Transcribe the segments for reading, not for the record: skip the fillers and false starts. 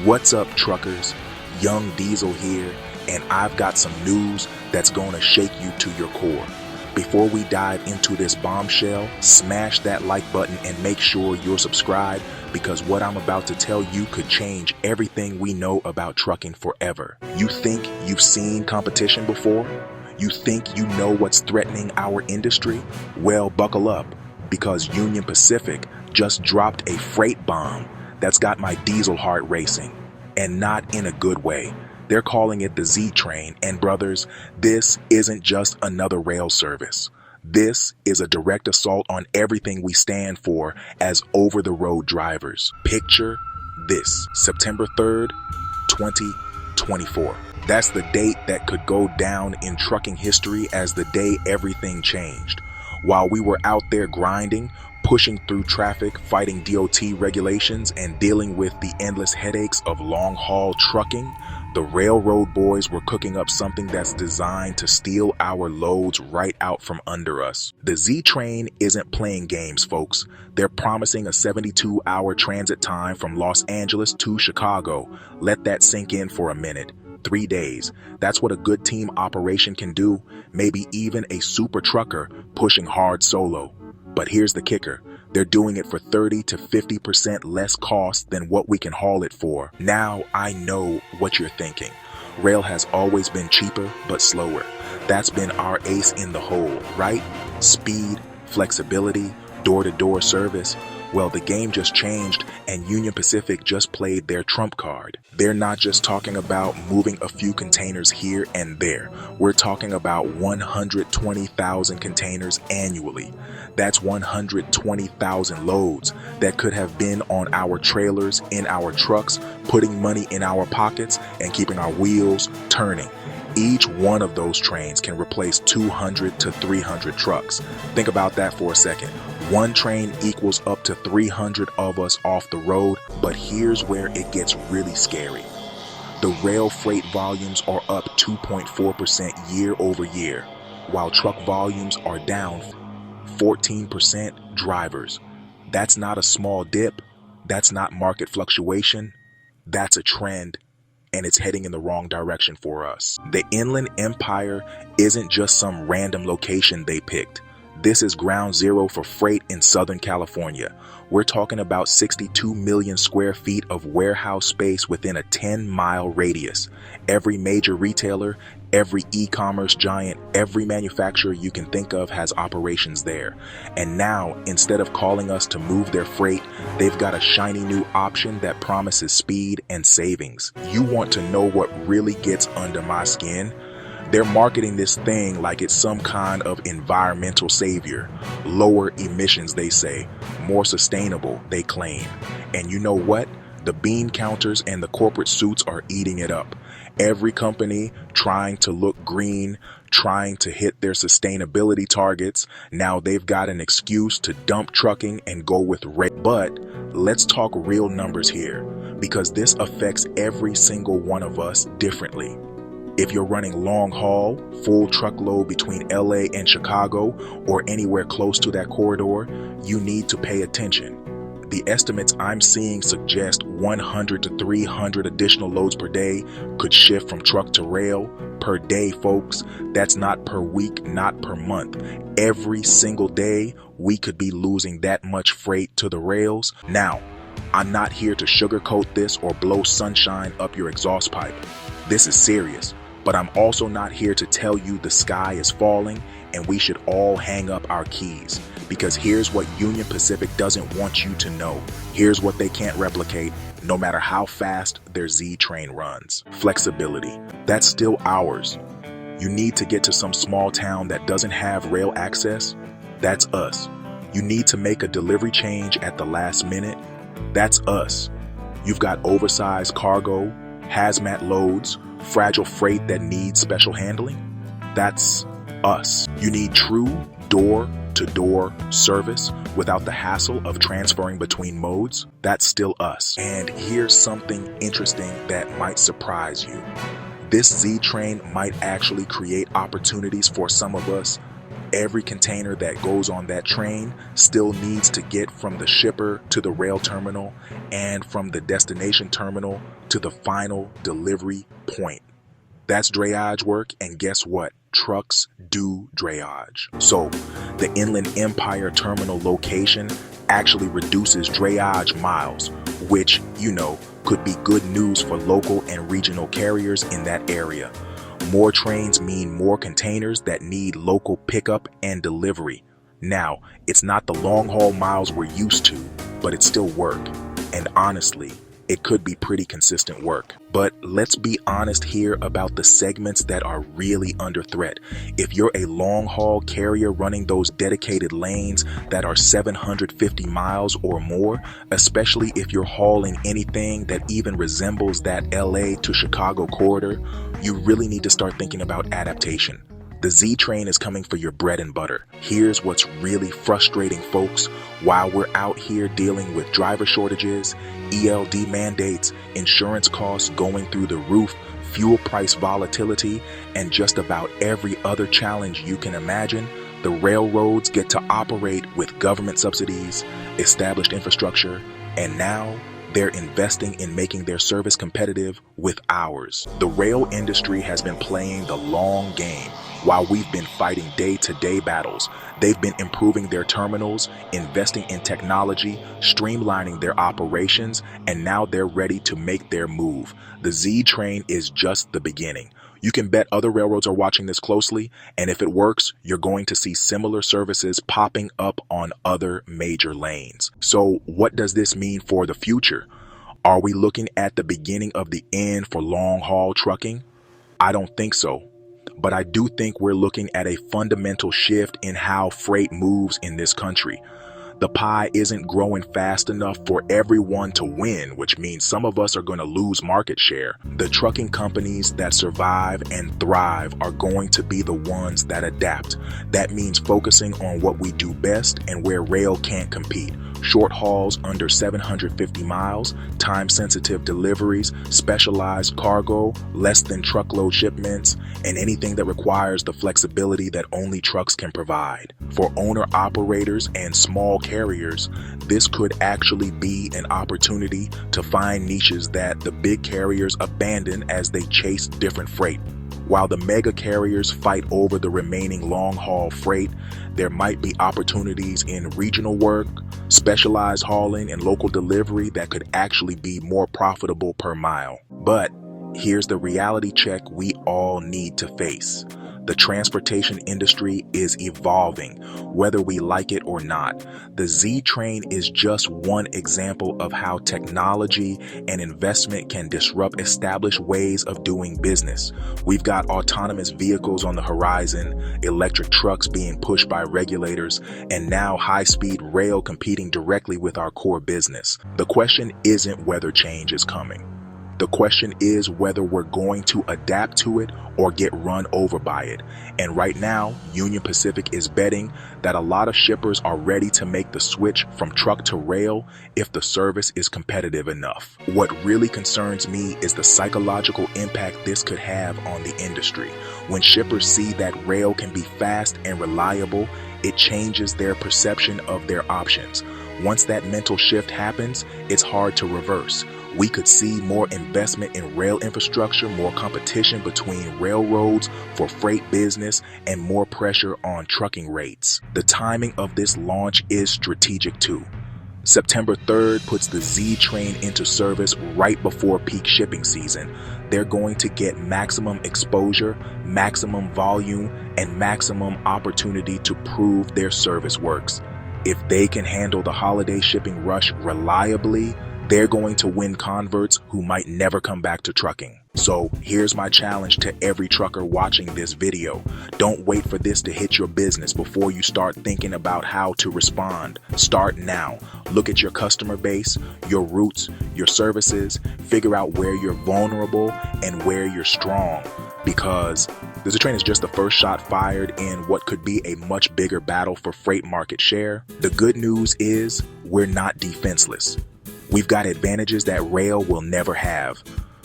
What's up, truckers? Young Diesel here, and I've got some news that's gonna shake you to your core. Before we dive into this bombshell, smash that like button and make sure you're subscribed, because what I'm about to tell you could change everything we know about trucking forever. You think you've seen competition before? You think you know what's threatening our industry? Well, buckle up, because Union Pacific just dropped a freight bomb that's got my diesel heart racing, and not in a good way. They're calling it the Z train, and brothers, this isn't just another rail service. This is a direct assault on everything we stand for as over-the-road drivers. Picture this: September 3rd, 2024. That's the date that could go down in trucking history as the day everything changed. While we were out there grinding, pushing through traffic, fighting DOT regulations, and dealing with the endless headaches of long-haul trucking, the railroad boys were cooking up something that's designed to steal our loads right out from under us. The Z train isn't playing games, folks. They're promising a 72-hour transit time from Los Angeles to Chicago. Let that sink in for a minute. 3 days. That's what a good team operation can do. Maybe even a super trucker pushing hard solo. But here's the kicker. They're doing it for 30 to 50% less cost than what we can haul it for. Now I know what you're thinking. Rail has always been cheaper, but slower. That's been our ace in the hole, right? Speed, flexibility, door-to-door service. Well, the game just changed, and Union Pacific just played their trump card. They're not just talking about moving a few containers here and there. We're talking about 120,000 containers annually. That's 120,000 loads that could have been on our trailers, in our trucks, putting money in our pockets and keeping our wheels turning. Each one of those trains can replace 200 to 300 trucks. Think about that for a second. One train equals up to 300 of us off the road, but here's where it gets really scary. The rail freight volumes are up 2.4% year over year, while truck volumes are down 14%. Drivers. That's not a small dip. That's not market fluctuation. That's a trend. And it's heading in the wrong direction for us. The Inland Empire isn't just some random location they picked. This is ground zero for freight in Southern California. We're talking about 62 million square feet of warehouse space within a 10-mile radius. Every major retailer, every e-commerce giant, every manufacturer you can think of has operations there. And now, instead of calling us to move their freight, they've got a shiny new option that promises speed and savings. You want to know what really gets under my skin? They're marketing this thing like it's some kind of environmental savior. Lower emissions, they say. More sustainable, they claim. And you know what? The bean counters and the corporate suits are eating it up. Every company trying to look green, trying to hit their sustainability targets. Now they've got an excuse to dump trucking and go with rail. But let's talk real numbers here, because this affects every single one of us differently. If you're running long haul, full truckload between LA and Chicago or anywhere close to that corridor, you need to pay attention. The estimates I'm seeing suggest 100 to 300 additional loads per day could shift from truck to rail per day, folks. That's not per week, not per month. Every single day, we could be losing that much freight to the rails. Now, I'm not here to sugarcoat this or blow sunshine up your exhaust pipe. This is serious. But I'm also not here to tell you the sky is falling and we should all hang up our keys. Because here's what Union Pacific doesn't want you to know. Here's what they can't replicate, no matter how fast their Z train runs. Flexibility. That's still ours. You need to get to some small town that doesn't have rail access? That's us. You need to make a delivery change at the last minute? That's us. You've got oversized cargo, hazmat loads, fragile freight that needs special handling? That's us. You need true door-to-door service without the hassle of transferring between modes? That's still us. And here's something interesting that might surprise you. This Z train might actually create opportunities for some of us Every container that goes on that train still needs to get from the shipper to the rail terminal and from the destination terminal to the final delivery point. That's drayage work, and guess what? Trucks do drayage. So, the Inland Empire terminal location actually reduces drayage miles, which, could be good news for local and regional carriers in that area. More trains mean more containers that need local pickup and delivery. Now, it's not the long haul miles we're used to, but it's still work. And honestly, it could be pretty consistent work. But let's be honest here about the segments that are really under threat. If you're a long haul carrier running those dedicated lanes that are 750 miles or more, especially if you're hauling anything that even resembles that LA to Chicago corridor, you really need to start thinking about adaptation. The Z train is coming for your bread and butter. Here's what's really frustrating, folks. While we're out here dealing with driver shortages, ELD mandates, insurance costs going through the roof, fuel price volatility, and just about every other challenge you can imagine, the railroads get to operate with government subsidies, established infrastructure, and now they're investing in making their service competitive with ours. The rail industry has been playing the long game. While we've been fighting day-to-day battles, they've been improving their terminals, investing in technology, streamlining their operations, and now they're ready to make their move. The Z train is just the beginning. You can bet other railroads are watching this closely, and if it works, you're going to see similar services popping up on other major lanes. So what does this mean for the future? Are we looking at the beginning of the end for long-haul trucking? I don't think so. But I do think we're looking at a fundamental shift in how freight moves in this country. The pie isn't growing fast enough for everyone to win, which means some of us are going to lose market share. The trucking companies that survive and thrive are going to be the ones that adapt. That means focusing on what we do best and where rail can't compete. Short hauls under 750 miles, time-sensitive deliveries, specialized cargo, less than truckload shipments, and anything that requires the flexibility that only trucks can provide. For owner-operators and small carriers, this could actually be an opportunity to find niches that the big carriers abandon as they chase different freight. While the mega carriers fight over the remaining long-haul freight, there might be opportunities in regional work, specialized hauling, and local delivery that could actually be more profitable per mile. But here's the reality check we all need to face. The transportation industry is evolving, whether we like it or not. The Z train is just one example of how technology and investment can disrupt established ways of doing business. We've got autonomous vehicles on the horizon, electric trucks being pushed by regulators, and now high-speed rail competing directly with our core business. The question isn't whether change is coming. The question is whether we're going to adapt to it or get run over by it. And right now, Union Pacific is betting that a lot of shippers are ready to make the switch from truck to rail if the service is competitive enough. What really concerns me is the psychological impact this could have on the industry. When shippers see that rail can be fast and reliable, it changes their perception of their options. Once that mental shift happens, it's hard to reverse. We could see more investment in rail infrastructure, more competition between railroads for freight business, and more pressure on trucking rates. The timing of this launch is strategic too. September 3rd puts the Z train into service right before peak shipping season. They're going to get maximum exposure, maximum volume, and maximum opportunity to prove their service works. If they can handle the holiday shipping rush reliably, they're going to win converts who might never come back to trucking. So here's my challenge to every trucker watching this video. Don't wait for this to hit your business before you start thinking about how to respond. Start now. Look at your customer base, your routes, your services, figure out where you're vulnerable and where you're strong. Because the train is just the first shot fired in what could be a much bigger battle for freight market share. The good news is we're not defenseless. We've got advantages that rail will never have.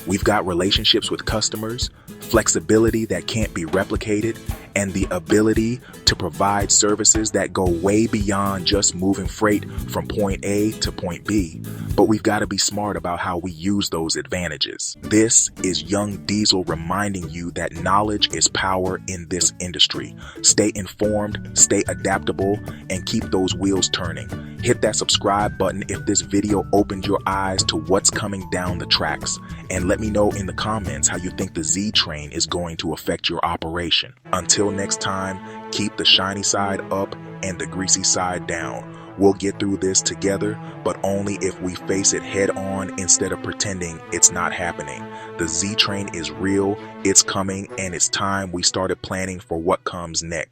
We've got relationships with customers, flexibility that can't be replicated, and the ability to provide services that go way beyond just moving freight from point A to point B. But we've got to be smart about how we use those advantages. This is Young Diesel reminding you that knowledge is power in this industry. Stay informed, stay adaptable, and keep those wheels turning. Hit that subscribe button if this video opened your eyes to what's coming down the tracks. And let me know in the comments how you think the Z train is going to affect your operation. Until next time, keep the shiny side up and the greasy side down. We'll get through this together, but only if we face it head on instead of pretending it's not happening. The Z train is real, it's coming, and it's time we started planning for what comes next.